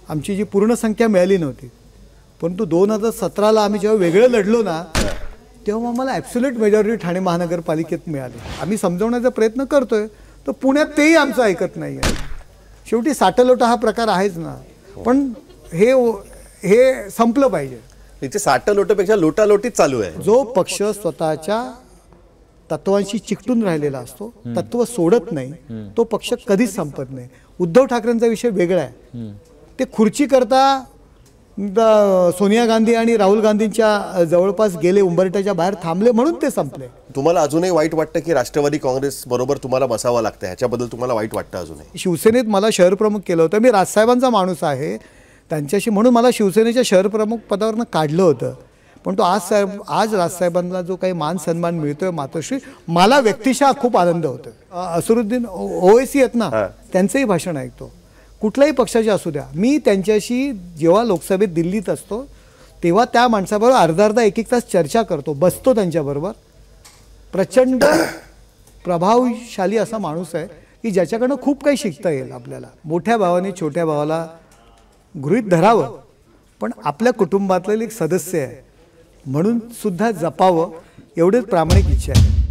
आमची जी पूर्ण संख्या मिळाली नव्हती, परंतु 2017ला आम्ही जेव्हा वेगळं लढलो ना, तेव्हा आम्हाला ॲब्सोल्यूट मेजॉरिटी ठाणे महानगरपालिकेत मिळाली. आम्ही समजवण्याचा प्रयत्न करतोय, तर पुण्यात तेही आमचं ऐकत नाही आहे. शेवटी साठलोटा हा प्रकार आहेच ना, पण हे संपलं पाहिजे. इथे साठलोटापेक्षा लोटालोटीच चालू आहे. जो पक्ष स्वतःच्या तत्वांशी चिकटून राहिलेला असतो, तत्व सोडत नाही, तो पक्ष कधीच संपत नाही. उद्धव ठाकरेंचा विषय वेगळा आहे. ते खुर्ची करता सोनिया गांधी आणि राहुल गांधींच्या जवळपास गेले, उंबरठ्याच्या बाहेर थांबले म्हणून ते संपले. तुम्हाला अजूनही वाईट वाटतं की राष्ट्रवादी काँग्रेस बरोबर तुम्हाला बसावं लागतं, ह्याच्याबद्दल तुम्हाला वाईट वाटतं अजूनही? शिवसेनेत मला शहर प्रमुख केलं होतं. मी राजसाहेबांचा माणूस आहे त्यांच्याशी, म्हणून मला शिवसेनेच्या शहर प्रमुख पदावरनं काढलं होतं. पण तो आज राजसाहेबांना जो काही मान सन्मान मिळतोय मातोश्री, मला व्यक्तिशः खूप आनंद होतो. असरुद्दीन ओवैसी आहेत ना, त्यांचंही भाषण ऐकतो, कुठल्याही पक्षाचे असू द्या. मी त्यांच्याशी जेव्हा लोकसभेत दिल्लीत असतो तेव्हा त्या माणसाबरोबर अर्धा एक तास चर्चा करतो, बसतो त्यांच्याबरोबर. प्रचंड प्रभावशाली असा माणूस आहे की ज्याच्याकडनं खूप काही शिकता येईल आपल्याला. मोठ्या भावाने छोट्या भावाला गृहीत धरावं, पण आपल्या कुटुंबातलं एक सदस्य आहे म्हणून सुद्धा जपावं, एवढीच प्रामाणिक इच्छा आहे.